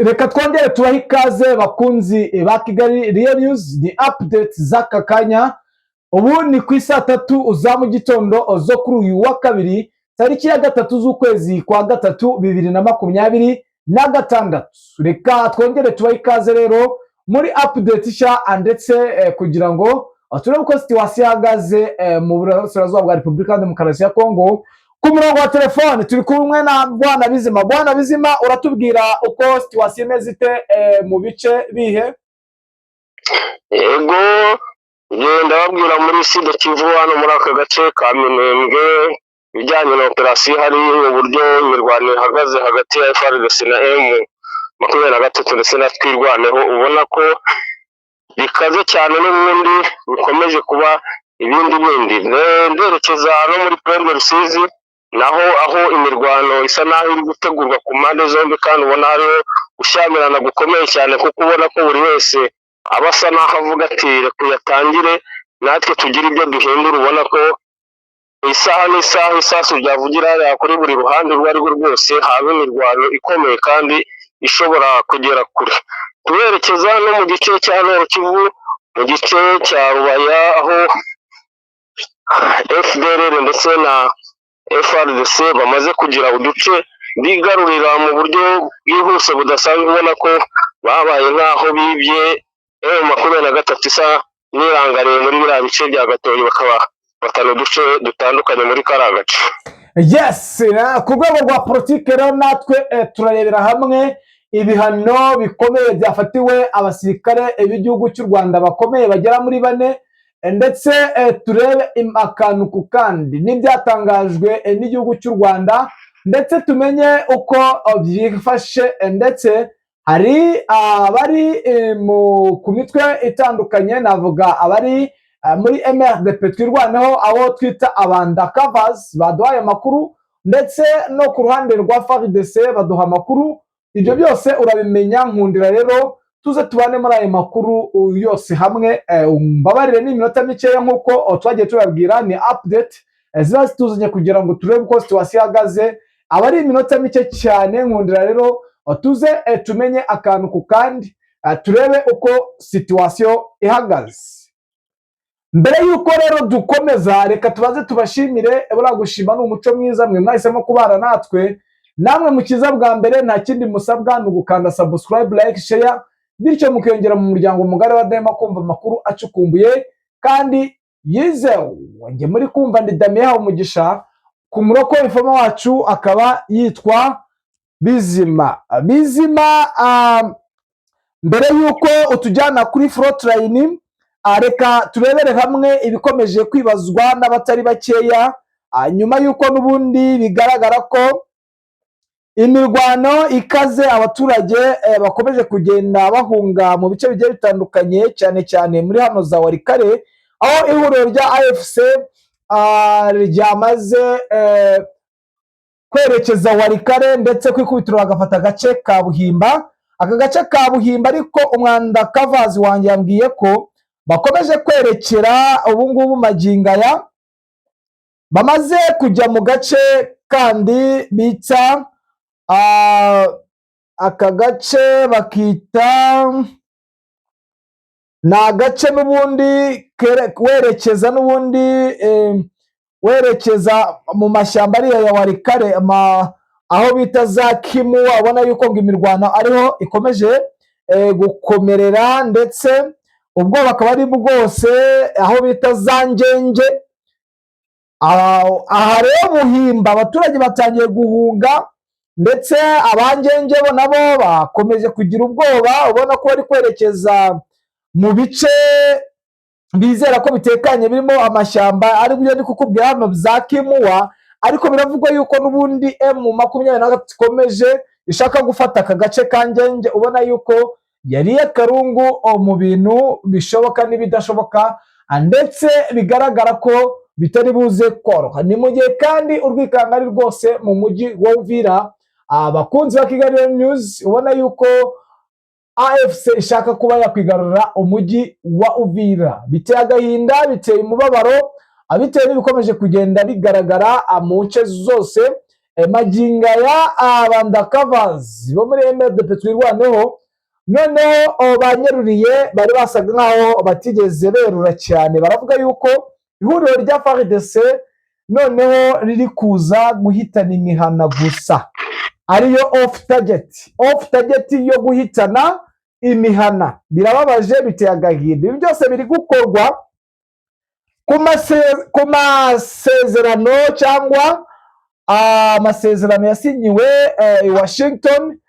Reka twongere tubahe ikaze bakunzi ba Kigali Real News, ni update z'aka kanya. Ubu ni ku saa 3 za mu gitondo zo kuri uyu wa kabiri tariki ya 3 z'ukwezi kwa 3 2026. Reka twongere tubahe ikaze rero muri update sha ndetse kugira ngo turebe uko situation ihagaze mu burasirazuba bwa Repubulika Demokarasi ya Kongo. Ku murongo wa telefone turi kumwe na Bwana Bizima. Bwana Bizima, uratubwira uko situation imeze ite mu bice bihe? Yego, ndababwira muri Sud Kivu hano muri aka gace ka Minembwe bijyanye na operasiyo hari uburyo imirwano ihagaze hagati ya FARDC na M23 ndetse na twirwaneho, ubona ko bikaze cyane n'ubundi bikomeje kuba ibindi nderekeza no muri Prendre Rusizi naho aho imirwano isa naho iri gutegurwa ku mpande zombi, kandi ubona hariho gushyamirana gukomeye cyane, kuko ubona ko buri wese abasa naho avuga ati reka yatangire natwe tugira ibyo duhindura. Ubona ko isaha n'isaha isasu ryavugira hariya kuri buri ruhande urwo ari rwo rwose, haba imirwano ikomeye kandi ishobora kugera kure. Turerekeza no mu gice cya Nord Kivu, mu gice cya Rubaya, aho FDLR ndetse na FARDC bamaze kugira uduce bigarurira mu buryo bwihuse budasanzwe, ubona ko babaye nk'aho bibye M23 isa n'irangariye muri biriya bice bya Gatoyi, bakaba batana uduce dutandukanye muri kariya gace. Yes, ku rwego rwa politike rero natwe turarebera hamwe ibihano bikomeye byafatiwe abasirikare b'igihugu cy'u Rwanda bakomeye bagera muri 4, ndetse turebe akantu ku kandi n'ibyatangajwe n'igihugu cy'u Rwanda, ndetse tumenye uko byifashe, ndetse hari abari ku mitwe itandukanye, navuga abari muri MRDP twirwaneho, abo twita abanda covers baduhaye amakuru, ndetse no ku ruhande rwa FARDC baduha amakuru. Ibyo byose urabimenya, nkundira rero tuze tubane muri ayo makuru yose hamwe. Mbabarire n'iminota mikeya nk'uko twagiye tubabwira, ni update ziba zituzanye kugira ngo turebe uko situation ihagaze. Abari iminota mike cyane, nkundira rero tuze tumenye akantu ku kandi, turebe uko situation ihagaze. Mbere yuko rero dukomeza, reka tubaze tubashimire. Gushima ni umuco mwiza, mwe mwahisemo kubana natwe. Namwe mukiza bwa mbere nta kindi musabwa ni ugukanda subscribe, like, share, bityo mukiyongera mu muryango mugari wa Dema kumva amakuru acukumbuye kandi yizewe. Nge muri kumva ndi Damien Habumugisha, ku muroko informa wacu akaba yitwa Bizima. Mbere yuko utujyana kuri frontline, reka turebere hamwe ibikomeje kwibazwa n'abatari bakeya, nyuma yuko n'ubundi bigaragara ko imirwano ikaze, abaturage bakomeje kugenda bahunga mu bice bigiye bitandukanye, cyane cyane muri hano za Warikare, aho ihuriro rya AFC ryamaze kwerekeza Warikare, ndetse kwikubitiro bagafata agace ka Buhimba. Aka gace ka Buhimba ariko umwanda covers wanjye yambwiye ko bakomeje kwerekera ubu ngubu magingaya, bamaze kujya mu gace kandi bita aka gace bakita na gace n'ubundi werekeza n'ubundi werekeza mu mashyamba ariya ya Warikare, aho bita za Kimu. Abona yuko ngo imirwano ariho ikomeje gukomerera, ndetse ubwo bakaba ari bwose aho bita za Ngenge. Aha rero Buhimba abaturage batangiye guhunga, ndetse abangenge bo nabo bakomeje kugira ubwoba, ubona ko bari kwerekeza mu bice bizera ko bitekanye birimo amashyamba, ari byo ndi kukubwira hano za Kimuwa. Ariko biravugwa yuko n'ubundi M23 ikomeje ishaka gufata aka gace ka Ngenge, ubona yuko yari akarungu mu bintu bishoboka n'ibidashoboka, ndetse bigaragara ko bitari buze koroha. Ni mu gihe kandi urwikanga ari rwose mu mujyi wa Uvira. Abakunzi ba Kigali News, ubona yuko AFC ishaka kuba yakwigarura umujyi wa Uvira. Biteye agahinda, biteye umubabaro, abitewe n'ibikomeje kugenda bigaragara mu nce zose magingo aya abandakavazi bo muri MRDP twirwaneho noneho banyeruriye bari basaga nkaho batigeze berura cyane, baravuga yuko ihuriro rya FARDC noneho riri kuza guhitana imihana gusa, ariyo off target yo guhitana imihana. Birababaje, biteye agahinda. Ibi byose biri gukorwa ku masezerano cyangwa amasezerano yasinyiwe i Washington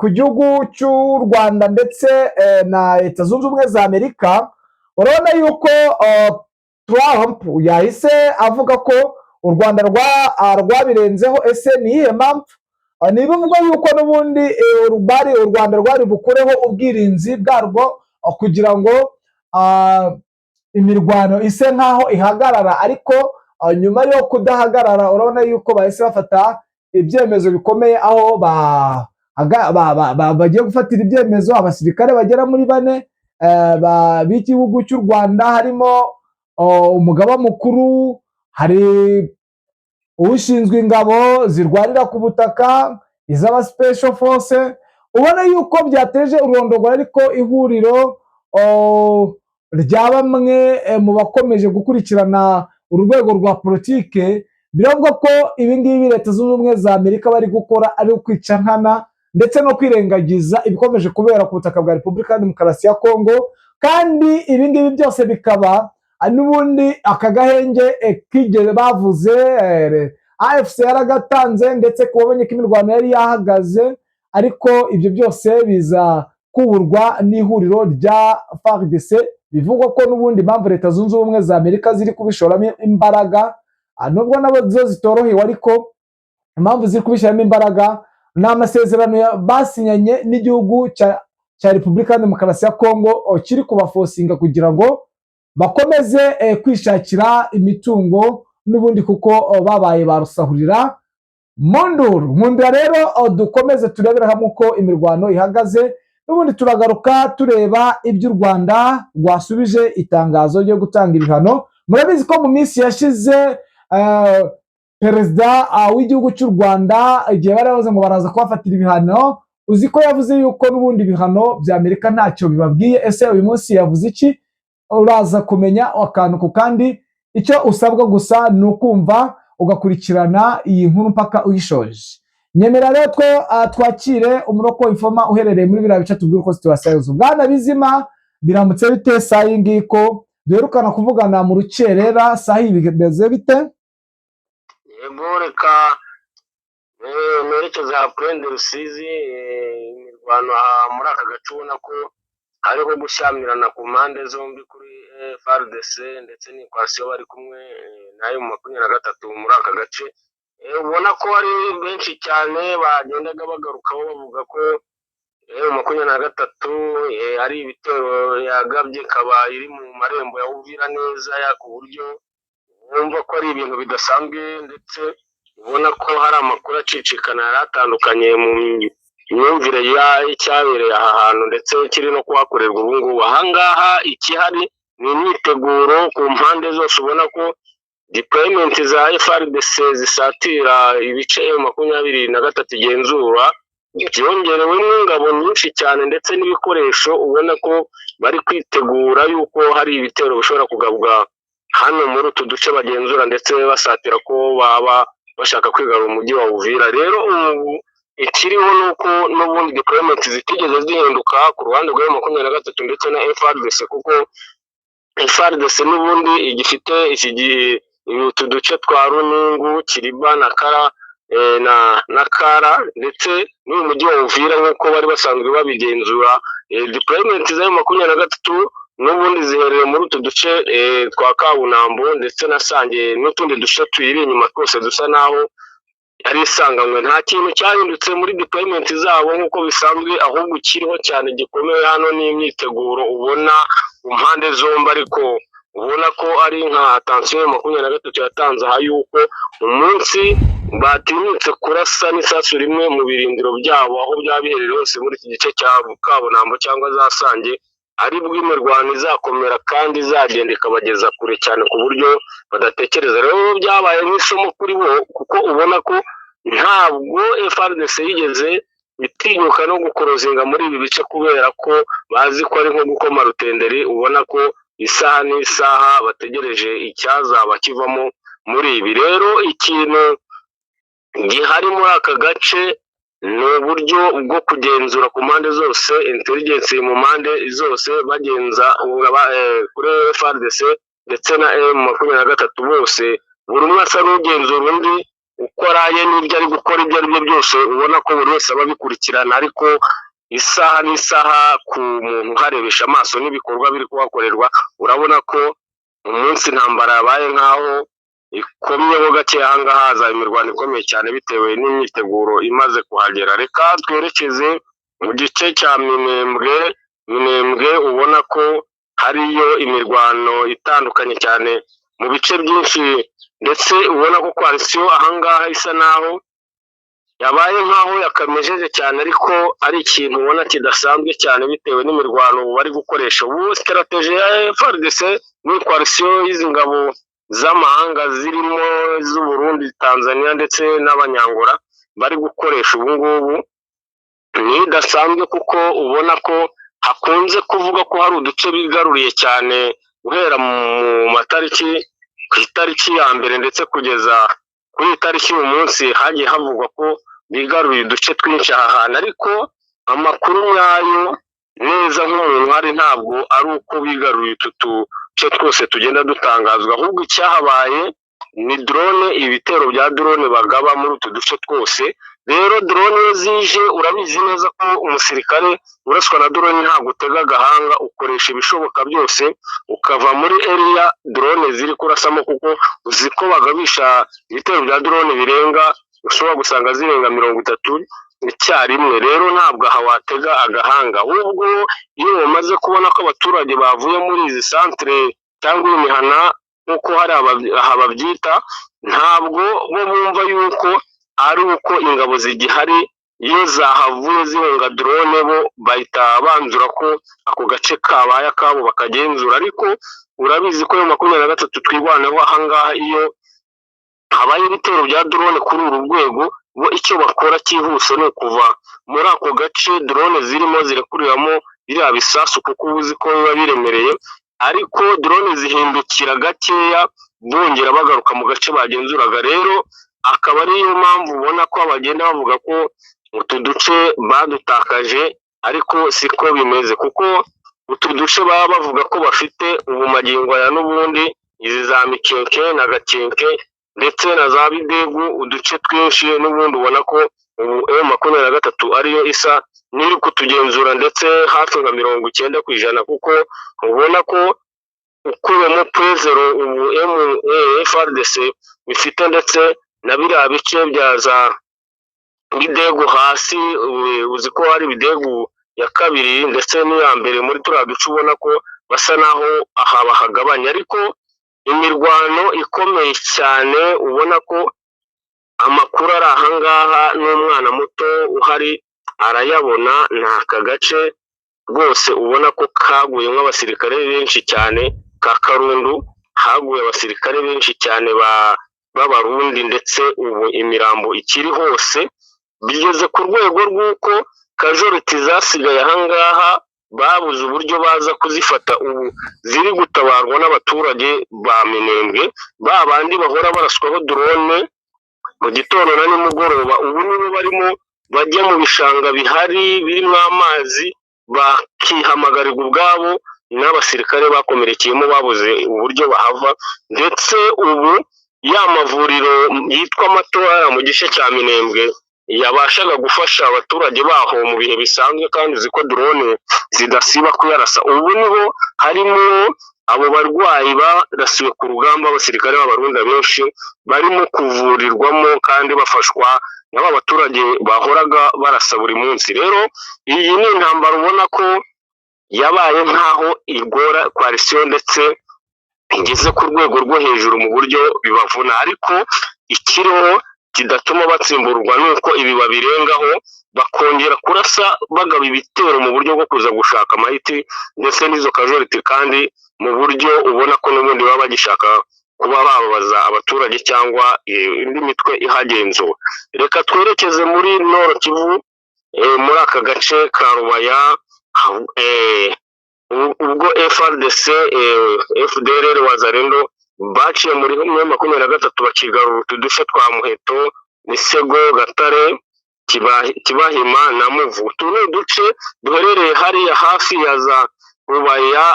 ku gihugu cy'u Rwanda ndetse na Leta Zunze Ubumwe za Amerika. Urabona yuko Trump yahise avuga ko u Rwanda rwabirenzeho. Ese ni iyihe mpamvu? Ni bivugwa yuko n'ubundi u Rwanda rwari bukureho ubwirinzi bwarwo kugira ngo imirwano ise nkaho ihagarara, ariko nyuma yo kudahagarara urabona yuko bahise bafata ibyemezo bikomeye, aho bagiye gufatira ibyemezo abasirikare bagera muri 4 b'igihugu cy'u Rwanda, harimo umugaba mukuru, hari ushinzwe ingabo zirwanira ku butaka, iz'aba special force. Ubona yuko byateje urondogora, ariko ihuriro rya bamwe mu bakomeje gukurikirana urwego rwa politike biravuga ko ibi ngibi Leta Zunze Ubumwe za Amerika bari gukora ari ukwica nkana ndetse no kwirengagiza ibikomeje kubera ku butaka bwa Repubulika ya Demokarasi ya Kongo. Kandi ibi ngibi byose bikaba n'ubundi aka gahenge kigere bavuze AFC yaragatanze, ndetse kubonye ko imirwano yari yahagaze, ariko ibyo byose biza kuburwa n'ihuriro rya FARDC. Bivugwa ko n'ubundi impamvu Leta Zunze Ubumwe za Amerika ziri kubishoramo imbaraga, nubwo nabo zo zitorohewe, ariko impamvu ziri kubishyiramo imbaraga ni amasezerano basinyanye n'igihugu cya Repubulika ya Demokarasi ya Kongo kiri kubafosinga kugira ngo bakomeze kwishakira imitungo n'ubundi, kuko babaye barusahurira mundura. Rero dukomeze turebera hamwe uko imirwano ihagaze, n'ubundi turagaruka tureba ibyo u Rwanda rwasubije itangazo ryo gutanga ibihano. Murabizi ko mu minsi yashize perezida w'igihugu cy'u Rwanda igihe baravuze ngo baraza kubafatira ibihano, uzi ko yavuze yuko n'ubundi ibihano bya Amerika ntacyo bibabwiye. Ese uyu munsi yavuze iki? Uraza kumenya akantu ku kandi. Icyo usabwa gusa ni ukumva ugakurikirana iyi nkuru mpaka uyishoje. Nyemera rero twakire umuroko Informa uherereye muri biriya bice tubwira uko situwasiyo. Bwana Bizima, biramutse bite saa iyi ngiyi ko duherukana kuvugana mu rukerera, saa iyi bimeze bite? Yego, reka merekeza Purende Rusizi. Imirwano muri aka gace ubona ko hariho gushyamirana ku mpande zombi kuri FARDC ndetse n'ikwasiyo bari kumwe nayo mu 23 muri aka gace. Ubona ko ari benshi cyane bagendaga bagarukaho bavuga ko 23 ari ibitero yagabye, ikaba iri mu marembo ya Uvira neza, ku buryo wumva ko ari ibintu bidasanzwe, ndetse ubona ko hari amakuru acicikana yari atandukanye mu imyumvire y'icyabereye aha hantu ndetse kiri no kuhakorerwa ubu ngubu. Ahangaha ikihari ni imyiteguro ku mpande zose, ubona ko deployment za FARDC zisatira ibice 23 igenzura, byongerewemo ingabo nyinshi cyane ndetse n'ibikoresho. Ubona ko bari kwitegura yuko hari ibitero bishobora kugabwa hano muri utu duce bagenzura, ndetse basatira ko baba bashaka kwigarura umujyi wa Uvira. Rero ubu ikiriho nuko n'ubundi deployment zitigeze zihinduka ku ruhande rwa 23 ndetse na FARDC, kuko FARDC n'ubundi igifite utu duce twa Runungu, Kiriba na Kara na Kara, ndetse n'uyu mujyi wa Uvira nk'uko bari basanzwe babigenzura. Deployment za 23 n'ubundi ziherereye muri utu duce twa Kabunambo ndetse na Sange n'utundi duce tuyiri inyuma twose dusa naho yari isanganywe. Nta kintu cyahindutse muri deployment zabo nk'uko bisanzwe, ahubwo kiriho cyane gikomeye hano n'imyiteguro ubona ku mpande zombi, ariko ubona ko ari nka attention 23 yatanze aha yuko umunsi batinyutse kurasa n'isasu rimwe mu birindiro byabo aho byabiherereye hose muri iki gice cya Kabunambo cyangwa za Sange, ari bw'imirwano izakomera kandi izagenda ikabageza kure cyane ku buryo badatekereza. Rero byabaye nk'isomo kuri bo, kuko ubona ko ntabwo FARDC yigeze itinyuka no gukorozinga muri ibi bice kubera ko bazi ko ari nko gukoma rutenderi, ubona ko isaha n'isaha bategereje icyazaba kivamo muri ibi. Rero ikintu gihari muri aka gace ni uburyo bwo kugenzura ku mpande zose, intelligence mu mpande zose bagenza kuri FARDC ndetse na M23 bose, buri umwe asa n'ugenzura undi uko araye n'ibyo ari gukora ibyo ari byo byose, ubona ko buri wese aba abikurikirana, ariko isaha n'isaha ku muntu uharebesha amaso n'ibikorwa biri kuhakorerwa, urabona ko umunsi intambara yabaye nk'aho ikomyeho gake. Ahangaha haza imirwano ikomeye cyane bitewe n'imyiteguro imaze kuhagera. Reka twerekeze mu gice cya Minembwe, ubona ko hariyo imirwano itandukanye cyane mu bice byinshi, ndetse ubona ko coalition ahangaha isa naho yabaye nkaho yakamejeje cyane, ariko ari ikintu ubona kidasanzwe cyane bitewe n'imirwano bari gukoresha. Ubu strategy ya FARDC ni coalition y'izi ngabo z'amahanga zirimo z'u Burundi, Tanzania ndetse n'Abanyangora bari gukoresha ubu ngubu ni idasanzwe, kuko ubona ko hakunze kuvuga ko hari uduce bigaruriye cyane guhera mu matariki, ku itariki ya mbere ndetse kugeza kuri itariki uyu munsi hagiye havugwa ko bigaruye uduce twinshi aha hantu, ariko amakuru nyayo neza nk'umuntu hari ntabwo ari uko bigaruye utu duce twose tugenda dutangazwa, ahubwo icyahabaye ni drone, ibitero bya drone bagaba muri utu duce twose. Rero drone iyo zije urabizi neza ko umusirikare uraswa na drone ntabwo utega agahanga, ukoresha ibishoboka byose ukava muri area drone ziri kurasamo, kuko uzi ko bagabisha ibitero bya drone birenga, ushobora gusanga zirenga 30 icyarimwe. Rero ntabwo aha watega agahanga, ahubwo iyo bamaze kubona ko abaturage bavuye muri izi centre cyangwa imihana nk'uko hari aha babyita, ntabwo bo bumva yuko ari uko ingabo zigihari. Iyo zahavuye zihunga drone bo bahita banzura ko ako gace kabaye akabo bakagenzura, ariko urabizi ko 23 twirwanaho ahangaha iyo habaye ibitero bya drone kuri uru rwego, bo icyo bakora cyihuse ni ukuva muri ako gace drone zirimo zirekuriramo biriya bisasu, kuko uzi ko biba biremereye, ariko drone zihindukira gakeya bongera bagaruka mu gace bagenzuraga. Rero akaba ariyo mpamvu ubona ko bagenda bavuga ko utu duce badutakaje, ariko siko bimeze, kuko utu duce baba bavuga ko bafite ubu magingo ya n'ubundi izi za Mikenke na Gakenke ndetse na za Bidegu, uduce twinshi n'ubundi ubona ko ubu M23 ariyo isa n'iri kutugenzura, ndetse hafi nka 90%, kuko ubona ko ukuyemo Pezero ubu FARDC bifite, ndetse na biriya bice bya za Bidegu hasi, uzi ko hari Bidegu ya kabiri ndetse n'iya mbere muri turiya duce, ubona ko basa naho aha bahagabanya, ariko imirwano ikomeye cyane. Ubona ko amakuru ari ahangaha n'umwana muto uhari arayabona, ni aka gace rwose ubona ko kaguyemo abasirikare benshi cyane, ka Karundu haguye abasirikare benshi cyane b'Abarundi, ndetse ubu imirambo ikiri hose, bigeze ku rwego rw'uko kajoriti zasigaye ahangaha babuze uburyo baza kuzifata, ubu ziri gutabarwa n'abaturage ba Minembwe, ba bandi bahora baraswaho drone mu gitondo na nimugoroba. Ubu nibo barimo bajya mu bishanga bihari birimo amazi, bakihamagarira ubwabo n'abasirikare bakomerekeyemo babuze uburyo bahava, ndetse ubu ya mavuriro yitwa Matora mu gice cya Minembwe yabashaga gufasha abaturage baho mu bihe bisanzwe, kandi uzi ko drone zidasiba kuyarasa. Ubu niho harimo abo barwayi barasiwe ku rugamba, abasirikare b'Abarundi benshi barimo kuvurirwamo kandi bafashwa n'aba baturage bahoraga barasa buri munsi. Rero iyi ni intambara ubona ko yabaye nkaho igora coalition, ndetse igeze ku rwego rwo hejuru mu buryo bibavuna, ariko ikiriho kidatuma batsimburwa nuko ibi babirengaho bakongera kurasa bagaba ibitero mu buryo bwo kuza gushaka amahiti ndetse n'izo kajoriti, kandi mu buryo ubona ko n'ubundi baba bagishaka kuba bababaza abaturage cyangwa indi mitwe ihagenzura. Reka twerekeze muri Nord Kivu, muri aka gace ka Rubaya, ubwo FRDC, FDLR Wazalendo baciye muri 2023 bakigarura uduce twa Muheto, Misego, Gatare, Kibahima na Muvu. Utu ni uduce duherereye hariya hafi ya za Rubaya,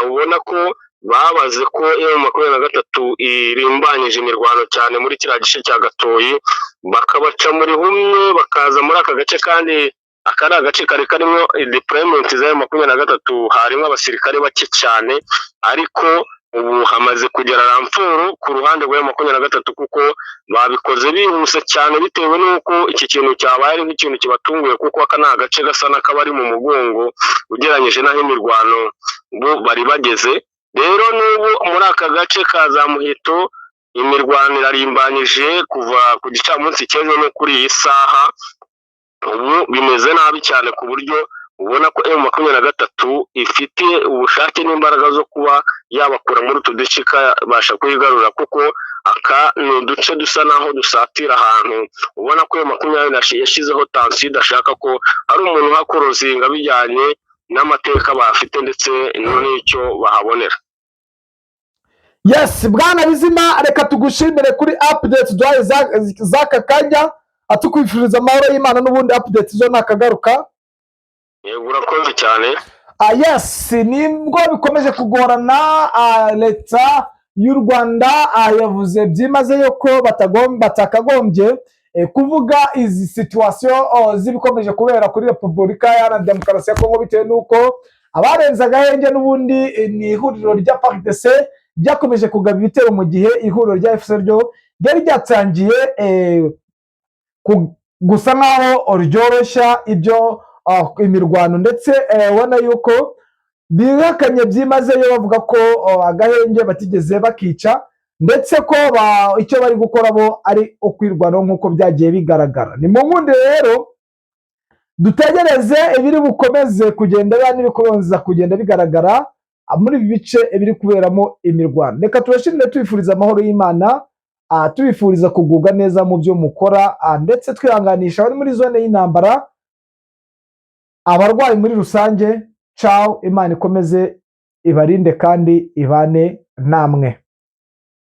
ubona ko babaze ko M23 irimbanyije imirwano cyane muri kiriya gice cya Gatoyi, bakabaca muri humwe bakaza muri aka gace, kandi akari agace kari karimo deployment za M23, harimo abasirikare bake cyane, ariko ubu hamaze kugera ramforo ku ruhande rwa M23 kuko babikoze bihuse cyane, bitewe n'uko iki kintu cyabaye ari nk'ikintu kibatunguye, kuko aka ni agace gasa n'akabari mu mugongo ugereranyije n'aho imirwano bo bari bageze. Rero n'ubu muri aka gace ka za Muheto imirwano irarimbanyije kuva ku gicamunsi cy'ejo no kuri iyi saha. Ubu bimeze nabi cyane ku buryo ubona ko M23 ifite ubushake n'imbaraga zo kuba yabakura muri utu duce ikabasha kuyigarura, kuko aka ni uduce dusa naho dusatira ahantu ubona ko M23 yashyizeho tansiyo idashaka ko hari umuntu uhakorozinga bijyanye n'amateka bafite ndetse n'icyo bahabonera. Yes, bwana Bizima, reka tugushimire kuri update duhaye z'aka kanya, atukwifuriza amahoro y'Imana n'ubundi update zo nakagaruka. Yego, urakoze cyane. Yes, nibwo bikomeje kugorana. Leta y'u Rwanda yavuze byimazeyo ko batakagombye kuvuga izi situation zibikomeje kubera kuri Repubulika ya Demokarasi ya Kongo, bitewe n'uko abarenze agahenge n'ubundi ni ihuriro rya FARDC byakomeje kugaba ibitero, mu gihe ihuriro rya FC ryo ryari ryatangiye gusa nkaho ryoroshya ibyo imirwano, ndetse ubona yuko bihakanye byimazeyo bavuga ko agahenge batigeze bakica, ndetse ko icyo bari gukora bo ari ukwirwanaho nk'uko byagiye bigaragara. Ni mu nkundi rero dutegereze ibiri bukomeze kugenda n'ibikomeza kugenda bigaragara muri ibi bice biri kuberamo imirwano. Reka tubashimire, tubifuriza amahoro y'Imana, tubifuriza kugubwa neza mu byo mukora, ndetse twihanganisha abari muri zone y'intambara, abarwayi muri rusange. Ciao, Imana ikomeze ibarinde kandi ibane namwe.